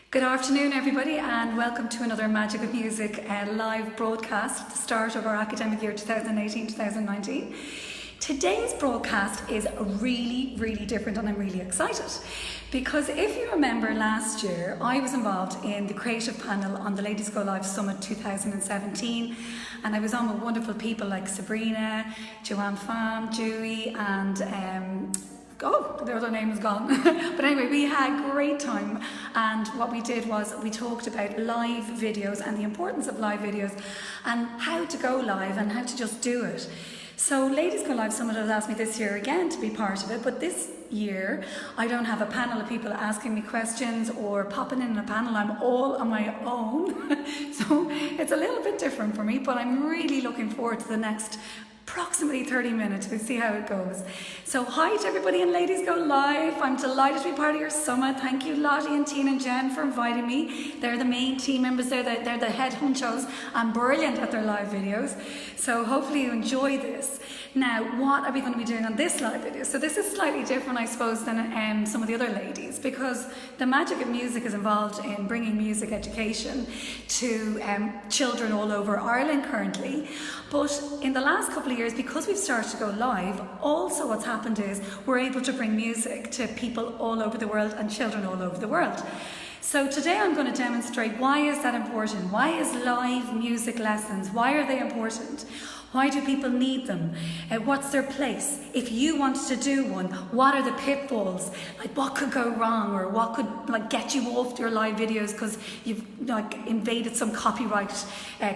Good afternoon, everybody, and welcome to another Magic of Music live broadcast at the start of our academic year 2018-2019. Today's broadcast is really different, and I'm really excited because if you remember last year, I was involved in the creative panel on the Ladies Go Live Summit 2017, and I was on with wonderful people like Sabrina, Joanne Pham, Dewey, and the other name is gone. But anyway, we had a great time, and what we did was we talked about live videos and the importance of live videos and how to go live and how to just do it. So Ladies Go Live Summit has asked me this year again to be part of it, but this year I don't have a panel of people asking me questions or popping in a panel. I'm all on my own. So it's a little bit different for me, but I'm really looking forward to the next approximately 30 minutes. We'll see how it goes. So hi to everybody in Ladies Go Live. I'm delighted to be part of your summit. Thank you Lottie and Tina and Jen for inviting me. They're the main team members, they're the head honchos and brilliant at their live videos. So hopefully you enjoy this. Now, what are we going to be doing on this live video? So this is slightly different, I suppose, than some of the other ladies, because the Magic of Music is involved in bringing music education to children all over Ireland currently. But in the last couple of years, because we've started to go live, also what's happened is we're able to bring music to people all over the world and children all over the world. So today I'm going to demonstrate why is that important? Why is live music lessons? Why are they important? Why do people need them? What's their place? If you want to do one, what are the pitfalls? Like what could go wrong, or what could get you off your live videos because you've invaded some copyright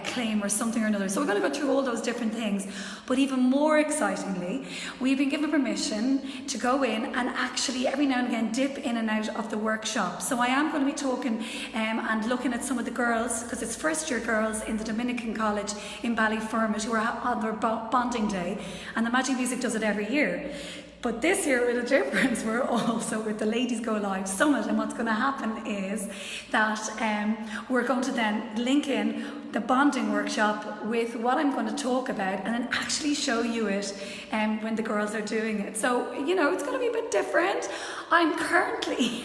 claim or something or another. So we're going to go through all those different things. But even more excitingly, we've been given permission to go in and actually every now and again dip in and out of the workshop. So I am going to be talking and looking at some of the girls, because it's first year girls in the Dominican college in Ballyfermot who are on their bonding day, and the Magic Music does it every year. But this year, with a difference, we're also with the Ladies Go Live Summit, and what's going to happen is that we're going to then link in the bonding workshop with what I'm going to talk about, and then actually show you it when the girls are doing it. So, it's going to be a bit different. I'm currently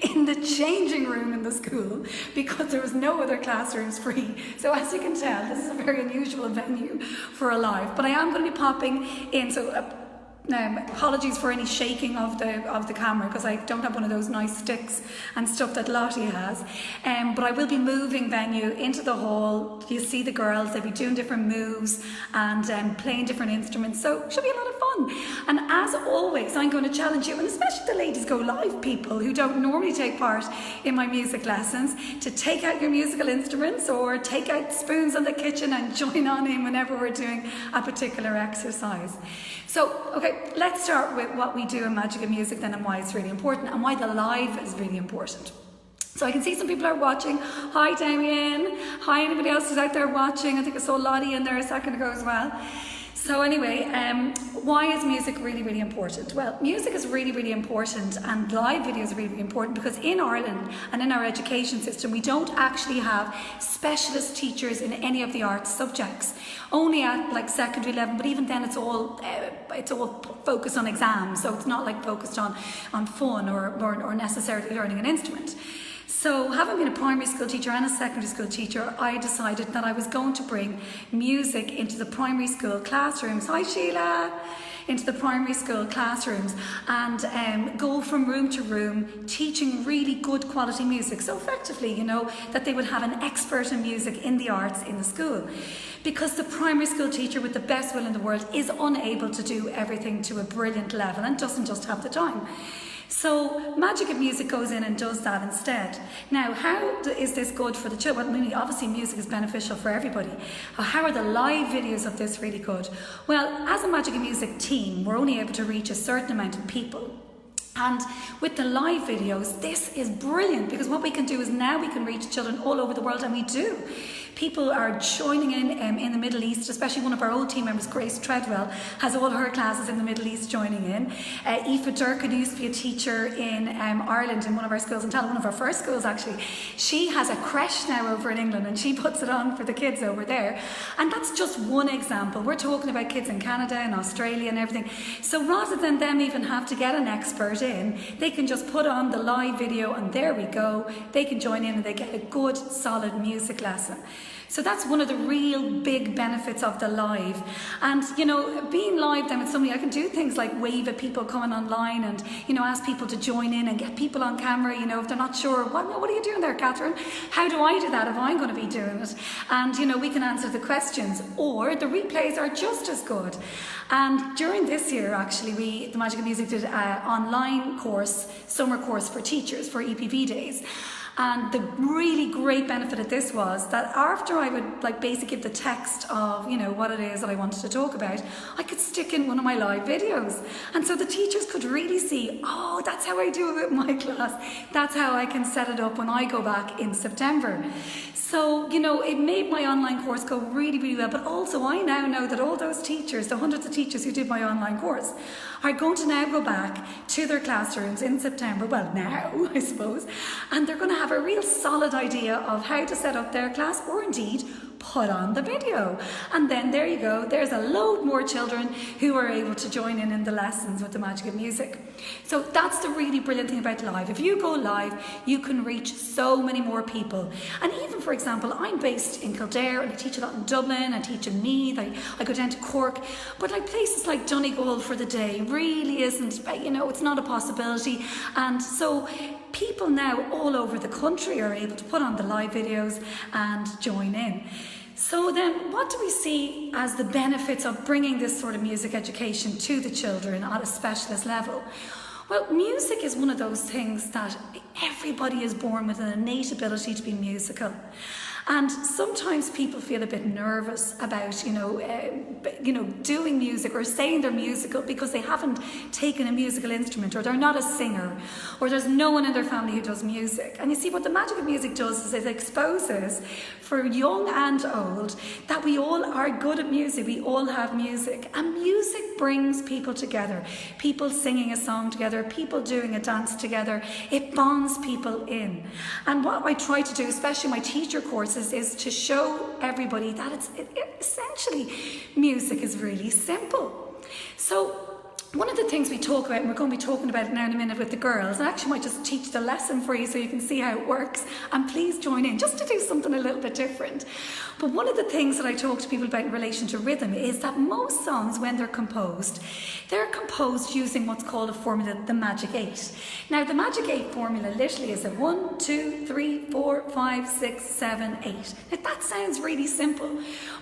in the changing room in the school because there was no other classrooms free. So as you can tell, this is a very unusual venue for a live, but I am going to be popping in. So apologies for any shaking of the camera, because I don't have one of those nice sticks and stuff that Lottie has. But I will be moving venue into the hall. You see the girls, they'll be doing different moves and playing different instruments. So it should be a lot of fun. And as always, I'm going to challenge you, and especially the Ladies Go Live people who don't normally take part in my music lessons, to take out your musical instruments or take out spoons in the kitchen and join on in whenever we're doing a particular exercise. So, okay, let's start with what we do in Magic of Music then, and why it's really important, and why the live is really important. So I can see some people are watching. Hi Damien. Hi anybody else who's out there watching. I think I saw Lottie in there a second ago as well. So anyway, why is music really important? Well, music is really important, and live video is really important because in Ireland and in our education system, we don't actually have specialist teachers in any of the arts subjects. Only at secondary level, but even then it's all focused on exams, so it's not focused on fun or necessarily learning an instrument. So having been a primary school teacher and a secondary school teacher, I decided that I was going to bring music into the primary school classrooms. Hi Sheila! Into the primary school classrooms and go from room to room teaching really good quality music. So effectively, that they would have an expert in music in the arts in the school. Because the primary school teacher with the best will in the world is unable to do everything to a brilliant level and doesn't just have the time. So Magic of Music goes in and does that instead. Now, how is this good for the children? Well, obviously music is beneficial for everybody. How are the live videos of this really good? Well, as a Magic of Music team, we're only able to reach a certain amount of people. And with the live videos, this is brilliant, because what we can do is now we can reach children all over the world, and we do. People are joining in the Middle East, especially one of our old team members, Grace Treadwell, has all her classes in the Middle East joining in. Aoife Durkin, who used to be a teacher in Ireland in one of our schools in Tallaght, one of our first schools actually, she has a creche now over in England and she puts it on for the kids over there. And that's just one example. We're talking about kids in Canada and Australia and everything. So rather than them even have to get an expert in, they can just put on the live video and there we go. They can join in and they get a good, solid music lesson. So that's one of the real big benefits of the live. And, you know, being live then with somebody, I can do things like wave at people coming online and, you know, ask people to join in and get people on camera, you know, if they're not sure, what are you doing there, Catherine? How do I do that if I'm going to be doing it? And, you know, we can answer the questions, or the replays are just as good. And during this year, actually, the Magic of Music did an online course, summer course for teachers for EPV days. And the really great benefit of this was that after I would basically give the text of, you know, what it is that I wanted to talk about, I could stick in one of my live videos. And so the teachers could really see, oh, that's how I do it with my class. That's how I can set it up when I go back in September. So, you know, it made my online course go really, really well. But also I now know that all those teachers, the hundreds of teachers who did my online course, are going to now go back to their classrooms in September, well now I suppose, and they're going to have a real solid idea of how to set up their class, or indeed put on the video. And then there you go, there's a load more children who are able to join in the lessons with the Magic of Music. So that's the really brilliant thing about live. If you go live, you can reach so many more people. And even, for example, I'm based in Kildare and I teach a lot in Dublin, I teach in Meath, I go down to Cork, but like places like Donegal for the day really isn't, you know, it's not a possibility. And so people now all over the country are able to put on the live videos and join in. So then what do we see as the benefits of bringing this sort of music education to the children at a specialist level? Well, music is one of those things that everybody is born with an innate ability to be musical. And sometimes people feel a bit nervous about, doing music or saying they're musical because they haven't taken a musical instrument, or they're not a singer, or there's no one in their family who does music. And you see, what the Magic of Music does is it exposes for young and old that we all are good at music. We all have music, and music brings people together. People singing a song together, people doing a dance together. It bonds people in. And what I try to do, especially my teacher courses, is to show everybody that essentially music is really simple. So one of the things we talk about, and we're going to be talking about it now in a minute with the girls, and I actually might just teach the lesson for you so you can see how it works, and please join in just to do something a little bit different. But one of the things that I talk to people about in relation to rhythm is that most songs, when they're composed using what's called a formula, the Magic 8. Now, the Magic 8 formula literally is a 1, 2, 3, 4, 5, 6, 7, 8. Now, that sounds really simple,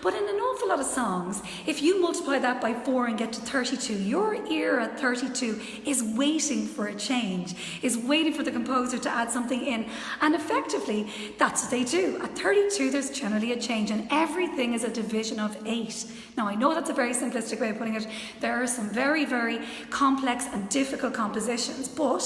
but in an awful lot of songs, if you multiply that by 4 and get to 32, your ear at 32 is waiting for a change, is waiting for the composer to add something in. And effectively, that's what they do. At 32, there's generally a change, and everything is a division of 8. Now, I know that's a very simplistic way of putting it. There are some very, very complex and difficult compositions, but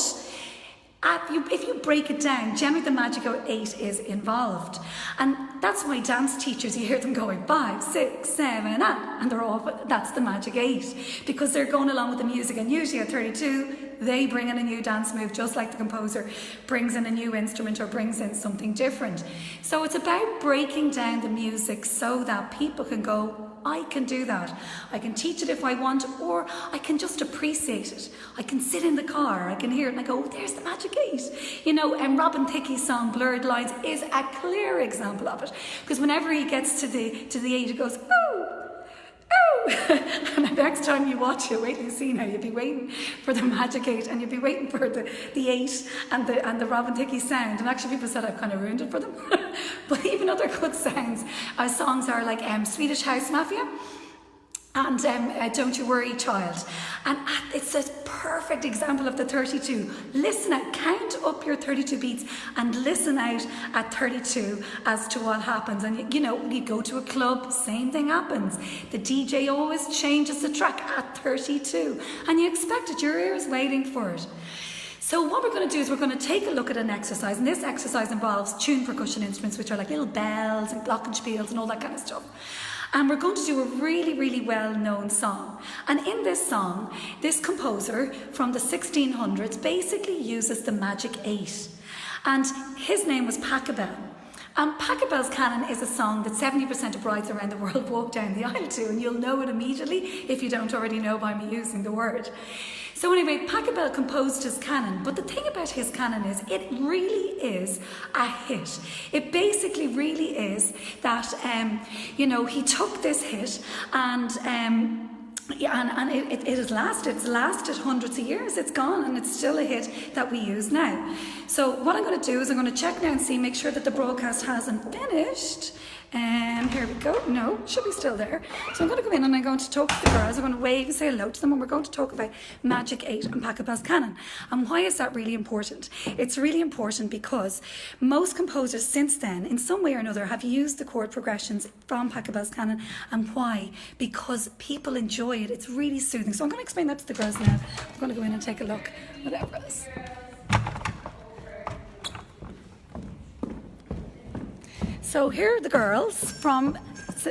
if you break it down, generally the Magic of 8 is involved. And that's why dance teachers, you hear them going 5, 6, 7, and they're all, that's the Magic 8, because they're going along with the music. And usually at 32, they bring in a new dance move, just like the composer brings in a new instrument or brings in something different. So it's about breaking down the music so that people can go, I can do that. I can teach it if I want, or I can just appreciate it. I can sit in the car, I can hear it and I go, oh, there's the Magic 8. You know, and Robin Thicke's song Blurred Lines is a clear example of it, because whenever he gets to the 8, he goes, oh, and the next time you watch it, wait till you see now, you'll be waiting for the Magic 8, and you'll be waiting for the 8 and the Robin Thicke sound. And actually people said I've kind of ruined it for them. But even other good songs are like Swedish House Mafia and Don't You Worry Child. And it's a perfect example of the 32. Listen out, count up your 32 beats and listen out at 32 as to what happens. And you go to a club, same thing happens. The DJ always changes the track at 32, and you expect it, your ear is waiting for it. So what we're going to do is we're going to take a look at an exercise, and this exercise involves tuned percussion instruments, which are like little bells and glockenspiels and all that kind of stuff. And we're going to do a really, really well-known song. And in this song, this composer from the 1600s basically uses the magic 8. And his name was Pachelbel. And Pachelbel's Canon is a song that 70% of brides around the world walk down the aisle to, and you'll know it immediately if you don't already know by me using the word. So anyway, Pachelbel composed his canon, but the thing about his canon is it really is a hit. It basically really is that, he took this hit and it has lasted. It's lasted hundreds of years. It's gone, and it's still a hit that we use now. So what I'm going to do is I'm going to check now and see, make sure that the broadcast hasn't finished. Here we go. No, it should be still there. So I'm going to go in and I'm going to talk to the girls. I'm going to wave and say hello to them, and we're going to talk about Magic 8 and Pachelbel's Canon. And why is that really important? It's really important because most composers since then, in some way or another, have used the chord progressions from Pachelbel's Canon. And why? Because people enjoy it. It's really soothing. So I'm going to explain that to the girls now. I'm going to go in and take a look. Whatever else. So here are the girls from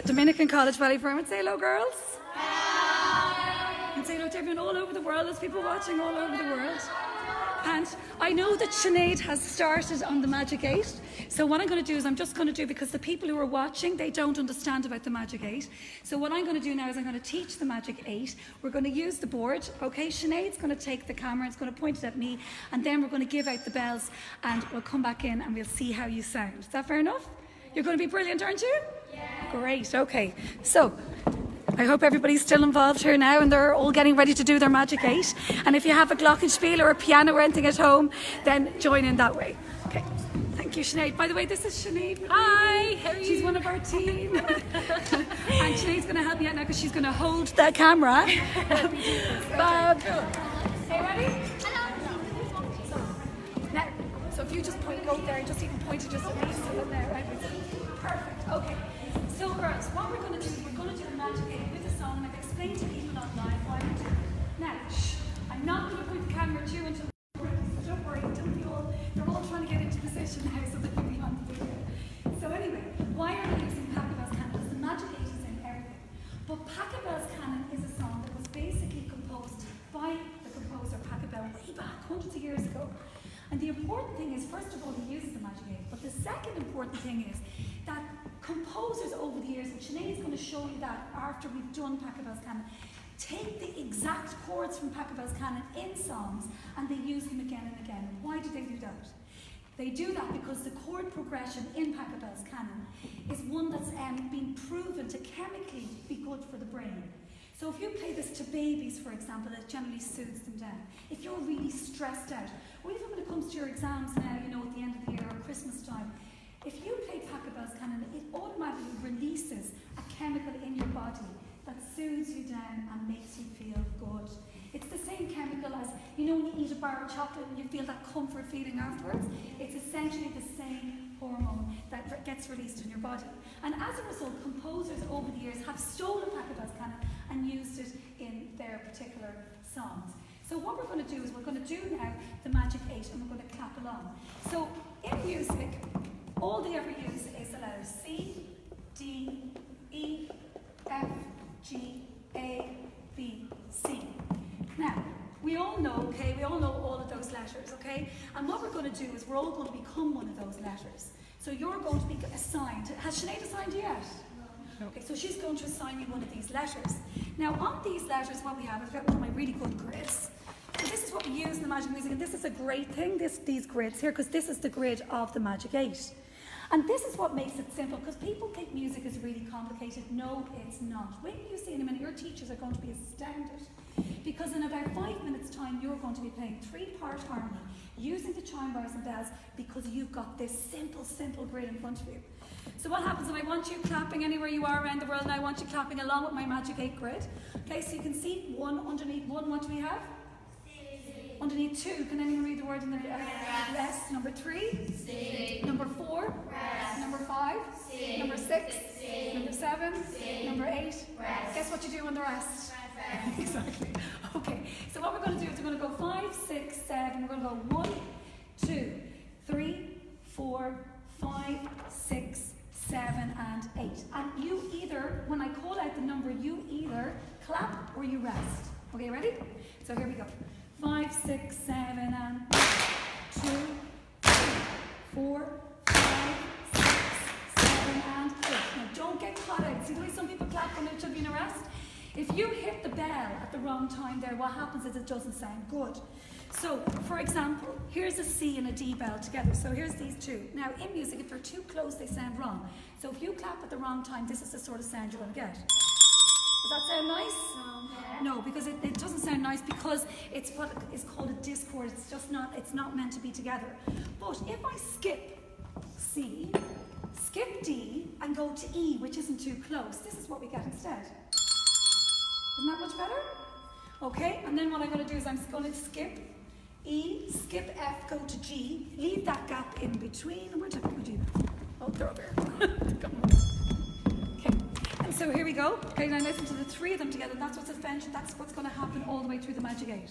Dominican College, Ballyfermot. Say hello, girls. Hi. And say hello to everyone all over the world. There's people watching all over the world. And I know that Sinead has started on the Magic 8. So what I'm going to do is I'm just going to do, because the people who are watching, they don't understand about the Magic 8. So what I'm going to do now is I'm going to teach the Magic 8. We're going to use the board. Okay, Sinead's going to take the camera. It's going to point it at me. And then we're going to give out the bells. And we'll come back in and we'll see how you sound. Is that fair enough? You're going to be brilliant, aren't you? Yeah. Great, okay. So, I hope everybody's still involved here now and they're all getting ready to do their Magic 8. And if you have a glockenspiel or a piano or anything at home, then join in that way. Okay, thank you, Sinead. By the way, this is Sinead. Hi, how are you? She's one of our team. And Sinead's going to help me out now because she's going to hold that camera. Bob. Okay, ready? Now, so if you just go there and just even point it just at me, so that there, right? Perfect. Okay. So girls, what we're going to do is we're going to do a Magic 8 with a song, and I've explained to people online why we do it. Now, I'm not going to put the camera too until so don't worry, they're all trying to get into position now so that they'll be on the video. So anyway, why are we using Pachelbel's Canon? Because the Magic 8 is in everything. But Pachelbel's Canon is a song that was basically composed by the composer Pachelbel way back hundreds of years ago. And the important thing is, first of all, he uses the Magic 8. But the second important thing is that composers over the years, and Sinead's going to show you that after we've done Pachelbel's Canon, take the exact chords from Pachelbel's Canon in songs and they use them again and again. And why do they do that? They do that because the chord progression in Pachelbel's Canon is one that's been proven to chemically be good for the brain. So if you play this to babies, for example, it generally soothes them down. If you're really stressed out, or even when it comes to your exams now, at the end of the year or Christmas time, if you play Pachelbel's Canon, it automatically releases a chemical in your body that soothes you down and makes you feel good. It's the same chemical as, when you eat a bar of chocolate and you feel that comfort feeling afterwards. It's essentially the same hormone that gets released in your body. And as a result, composers over the years have stolen Pachelbel's Canon and used it in their particular songs. So what we're going to do is we're going to do now the Magic 8 and we're going to clap along. So in music, all they ever use is the letters C, D, E, F, G, A, B, C. Now, we all know all of those letters, okay? And what we're going to do is we're all going to become one of those letters. So you're going to be assigned. Has Sinead assigned you yet? No. Okay, so she's going to assign you one of these letters. Now, on these letters, what we have is got one of my really good grids. So this is what we use in the Magic Music, and this is a great thing, these grids here, because this is the grid of the Magic 8. And this is what makes it simple, because people think music is really complicated. No, it's not. When you see in a minute, your teachers are going to be astounded, because in about 5 minutes' time, you're going to be playing 3-part harmony, using the chime bars and bells, because you've got this simple grid in front of you. So what happens if I want you clapping anywhere you are around the world, and I want you clapping along with my Magic 8 grid? Okay, so you can see underneath one, what do we have? Underneath 2, can anyone read the word in the S? Number 3? C. Number 4? Rest. Number 5? C. Number 6? C. Number 7? C. Number 8? Rest. Guess what you do on the rest? Exactly. Okay, so what we're going to do is we're going to go 5, 6, 7. We're going to go 1, 2, 3, 4, 5, 6, 7, and 8. And you either, when I call out the number, you either clap or you rest. Okay, ready? So here we go. 5, 6, 7, and 2, 3, 4, 5, 6, 7, and 8. Now don't get caught out. See the way some people clap when it should be in a rest? If you hit the bell at the wrong time there, what happens is it doesn't sound good. So, for example, here's a C and a D bell together. So here's these two. Now, in music, if they're too close, they sound wrong. So if you clap at the wrong time, this is the sort of sound you're going to get. Does that sound nice? No, because it doesn't sound nice because it's what is called a discord. It's not meant to be together. But if I skip C, skip D, and go to E, which isn't too close, this is what we get instead. Isn't that much better? Okay, and then what I'm going to do is I'm going to skip E, skip F, go to G, leave that gap in between. And where'd I do that? Oh, they're over here. Come on. Okay, and so here we go. Okay, now listen to the three of them together. That's what's essential. That's what's going to happen all the way through the Magic 8. Here,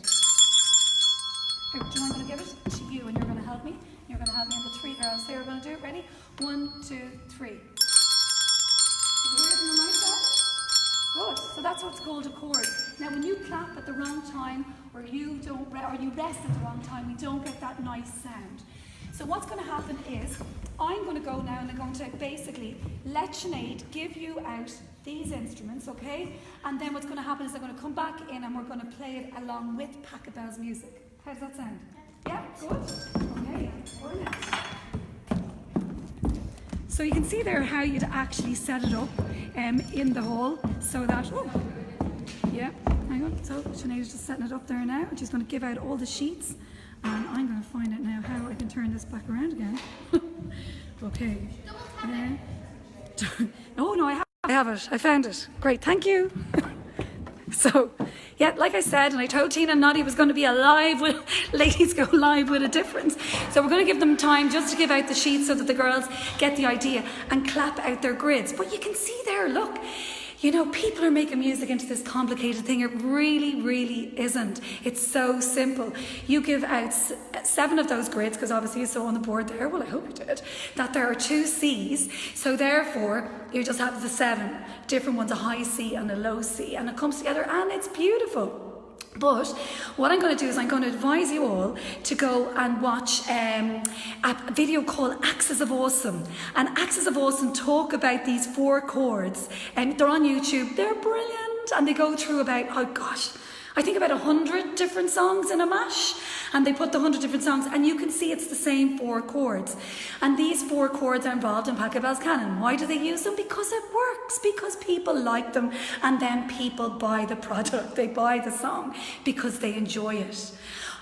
do you know I'm going to give it to you and you're going to help me? You're going to help me on the three girls. So we're going to do it. Ready? 1, 2, 3. Did you hear it in the mic there? Good. So that's what's called a chord. Now, when you clap at the wrong time, or you rest at the wrong time, we don't get that nice sound. So what's going to happen is, I'm going to go now and I'm going to basically let Sinead give you out these instruments, okay? And then what's going to happen is I'm going to come back in and we're going to play it along with Pachelbel's music. How does that sound? Yeah, good. Okay, brilliant. So you can see there how you'd actually set it up in the hall so that, oh, yeah, hang on. So Sinead's just setting it up there now. She's going to give out all the sheets. And I'm going to find out now how I can turn this back around again. Okay. Oh no, I have it. I found it. Great, thank you. So, yeah, like I said, and I told Tina and Noddy was going to be ladies go live with a difference. So we're going to give them time just to give out the sheets so that the girls get the idea and clap out their grids. But you can see there, look. You know, people are making music into this complicated thing. It really, really isn't. It's so simple. You give out 7 of those grids, because obviously you saw on the board there, well, I hope you did, that there are 2 Cs. So therefore, you just have the 7 different ones, a high C and a low C, and it comes together and it's beautiful. But what I'm going to do is I'm going to advise you all to go and watch a video called Axis of Awesome. And Axis of Awesome talk about these 4 chords. And they're on YouTube. They're brilliant. And they go through about, oh gosh, I think about 100 different songs in a mash. And they put the 100 different songs and you can see it's the same 4 chords. And these 4 chords are involved in Pachelbel's canon. Why do they use them? Because it works, because people like them and then people buy the product. They buy the song because they enjoy it.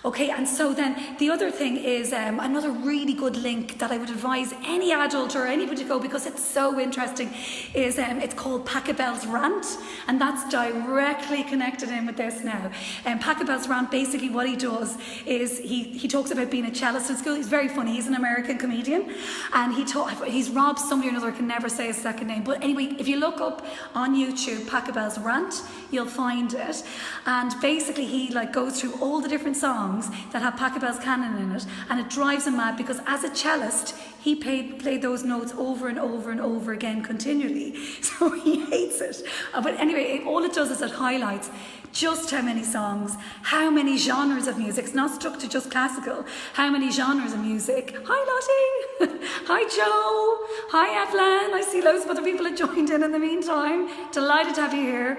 Okay, and so then the other thing is another really good link that I would advise any adult or anybody to go because it's so interesting is it's called Pachelbel's Rant, and that's directly connected in with this now. Pachelbel's Rant, basically what he does is he talks about being a cellist in school. He's very funny. He's an American comedian, and he's Rob somebody or another. I can never say his second name, but anyway, if you look up on YouTube Pachelbel's Rant, you'll find it. And basically he goes through all the different songs that have Pachelbel's canon in it, and it drives him mad because as a cellist he played those notes over and over and over again continually, so he hates it. But anyway, all it does is it highlights just how many songs, how many genres of music. It's not stuck to just classical. How many genres of music. Hi Lottie. Hi Joe. Hi Evelyn. I see loads of other people have joined in the meantime. Delighted to have you here.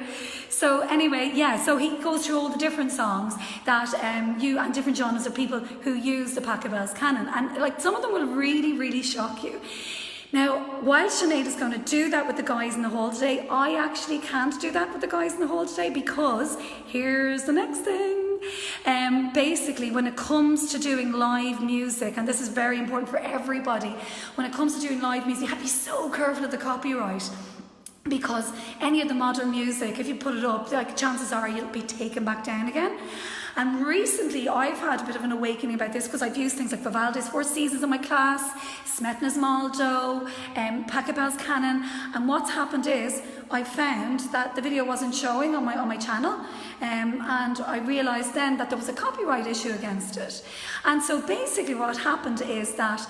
So anyway, yeah, so he goes through all the different songs that and different genres of people who use the Pachelbel's canon, and some of them will really, really shock you. Now, while Sinead is going to do that with the guys in the hall today, I actually can't do that with the guys in the hall today because here's the next thing. Basically, when it comes to doing live music, and this is very important for everybody, when it comes to doing live music, you have to be so careful of the copyright. Because any of the modern music, if you put it up, chances are you'll be taken back down again. And recently I've had a bit of an awakening about this because I've used things like Vivaldi's Four Seasons in my class, Smetana's Maldo, Pachelbel's Canon, and what's happened is I found that the video wasn't showing on my channel, and I realised then that there was a copyright issue against it. And so basically what happened is that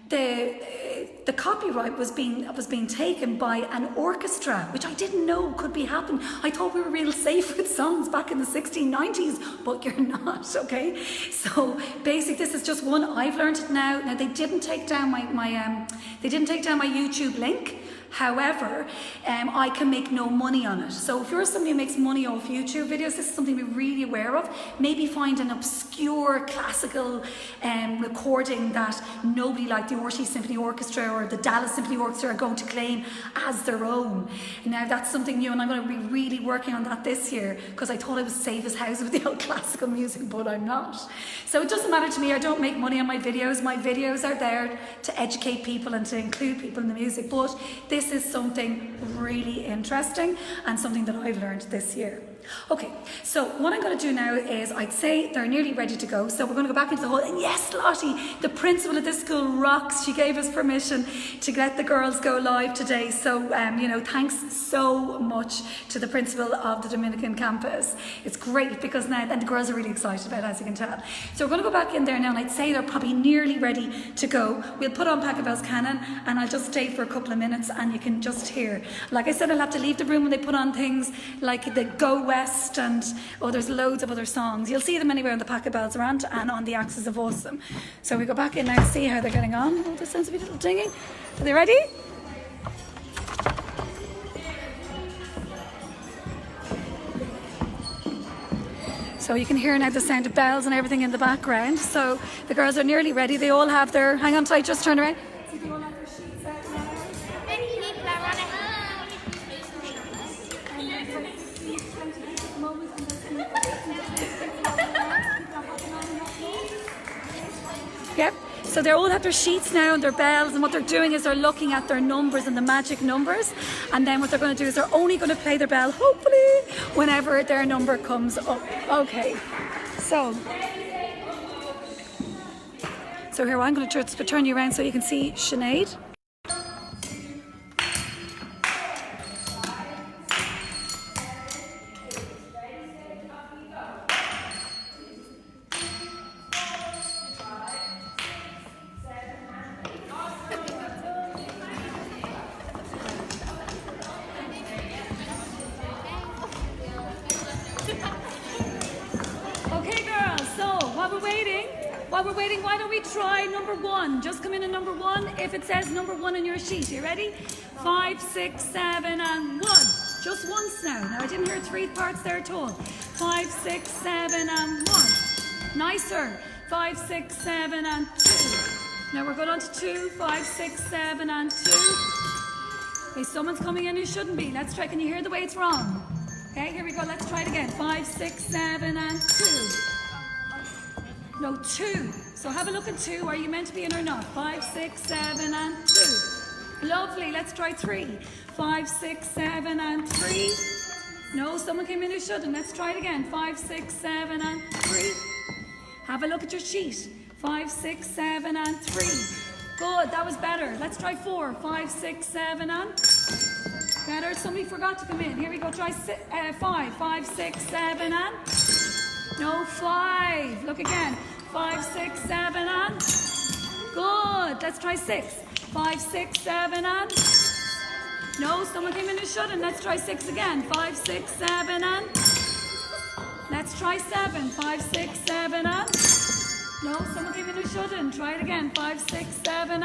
the copyright was being taken by an orchestra, which I didn't know could be happening. I thought we were real safe with songs back in the 1690s, but you're not, okay? So basically, this is just one. I've learned it now. Now they didn't take down my YouTube link. However, I can make no money on it. So if you're somebody who makes money off YouTube videos, this is something to be really aware of. Maybe find an obscure classical recording that nobody like the RT Symphony Orchestra or the Dallas Symphony Orchestra are going to claim as their own. Now that's something new, and I'm going to be really working on that this year because I thought I was safe as house with the old classical music, but I'm not. So it doesn't matter to me. I don't make money on my videos. My videos are there to educate people and to include people in the music, but this is something really interesting and something that I've learned this year. Okay, so what I'm going to do now is I'd say they're nearly ready to go. So we're going to go back into the hall. And yes, Lottie, the principal of this school rocks. She gave us permission to let the girls go live today. So, thanks so much to the principal of the Dominican campus. It's great because now, and the girls are really excited about it, as you can tell. So we're going to go back in there now, and I'd say they're probably nearly ready to go. We'll put on Pachelbel's Canon, and I'll just stay for a couple of minutes, and you can just hear. Like I said, I'll have to leave the room when they put on things like the Go West, and there's loads of other songs. You'll see them anywhere on the Pachelbel's rant and on the Axis of Awesome. So we go back in now to see how they're getting on. Oh, this sounds a little dinging. Are they ready? So you can hear now the sound of bells and everything in the background. So the girls are nearly ready. They all have their, hang on tight, just turn around. So they all have their sheets out now. Yep, so they all have their sheets now and their bells, and what they're doing is they're looking at their numbers and the magic numbers, and then what they're going to do is they're only going to play their bell, hopefully, whenever their number comes up. Okay, so here I'm going to turn you around so you can see Sinead. While we're waiting, why don't we try number one? Just come in at number one if it says number one on your sheet. You ready? 5, 6, 7, and 1. Just once now. Now I didn't hear 3 parts there at all. 5, 6, 7, and 1. Nicer. 5, 6, 7, and 2. Now we're going on to 2, 5, 6, 7, and 2. Okay, someone's coming in who shouldn't be. Let's try. Can you hear the way it's wrong? Okay, here we go. Let's try it again. 5, 6, 7, and 2. No, 2. So have a look at 2. Are you meant to be in or not? 5, 6, 7, and 2. Lovely. Let's try 3. 5, 6, 7, and 3. No, someone came in who shouldn't. Let's try it again. 5, 6, 7, and 3. Have a look at your sheet. 5, 6, 7, and 3. Good. That was better. Let's try 4. 5, 6, 7, and better. Somebody forgot to come in. Here we go. Try 5. 5, 6, 7, and no, 5. Look again. 5, 6, 7, and good. Let's try 6. 5, 6, 7, and no, someone came in who shouldn't. Let's try 6 again. 5, 6, 7, and let's try 7. 5, 6, 7, and no, someone came in who shouldn't. Try it again. 5, 6, 7,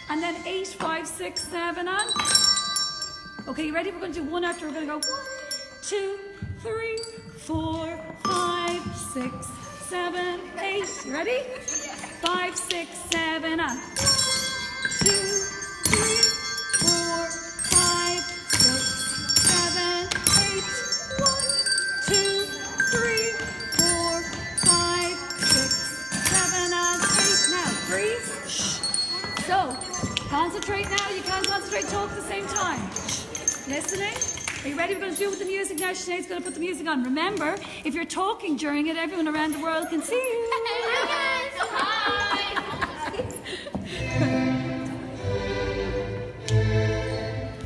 and then 8. 5, 6, 7, and okay, you ready? We're going to do one after. We're going to go 1, 2, 3, 4, 5, 6, 7, 8. You ready? 5, 6, 7, and 2, 3, 4, 5, 6, 7, 8. 1, 2, 3, 4, 5, 6, 7, and 8. Now, breathe. Shh. So, concentrate now. You can't concentrate, talk at the same time. Shh. Listening. Are you ready? We're going to do it with the music now. Sinead's going to put the music on. Remember, if you're talking during it, everyone around the world can see you. Hi guys! Hi!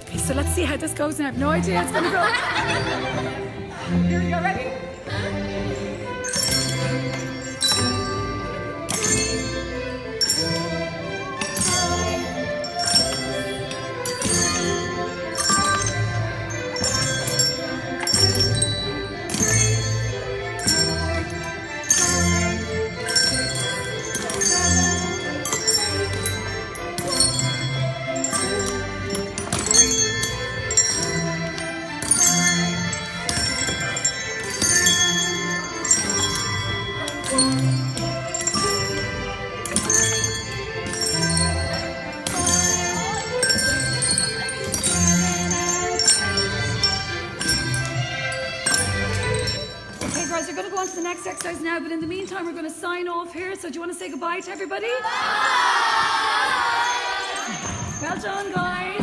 Okay, so let's see how this goes. And I have no idea how it's going to go. Here we go. Ready? We're going to go on to the next exercise now, but in the meantime, we're going to sign off here. So do you want to say goodbye to everybody? Well done, guys.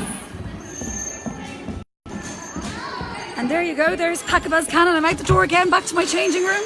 And there you go. There's Pacabaz Cannon. I'm out the door again, back to my changing room.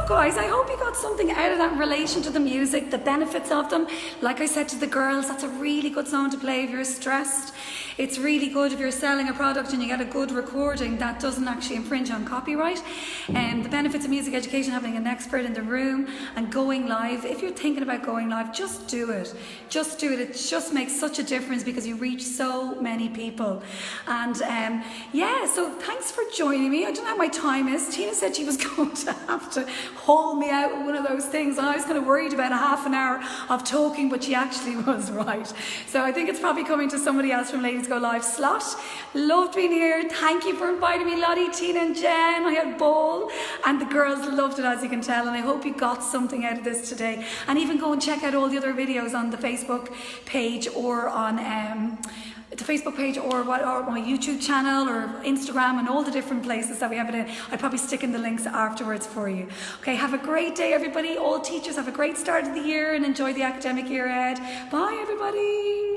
Guys, I hope you got something out of that in relation to the music, the benefits of them. Like I said to the girls, that's a really good song to play if you're stressed. It's really good if you're selling a product and you get a good recording that doesn't actually infringe on copyright. The benefits of music education, having an expert in the room and going live. If you're thinking about going live, just do it. Just do it. It just makes such a difference because you reach so many people. And yeah, so thanks for joining me. I don't know how my time is. Tina said she was going to have to haul me out with one of those things, and I was kind of worried about a half an hour of talking, but she actually was right. So I think it's probably coming to somebody else from Ladies Go Live slot. Loved being here. Thank you for inviting me, Lottie, Tina and Jen. I had a ball and the girls loved it, as you can tell, and I hope you got something out of this today. And even go and check out all the other videos on the Facebook page or on the Facebook page or my YouTube channel or Instagram and all the different places that we have it in. I'll probably stick in the links afterwards for you. Okay, have a great day, everybody. All teachers have a great start of the year and enjoy the academic year ahead. Bye, everybody.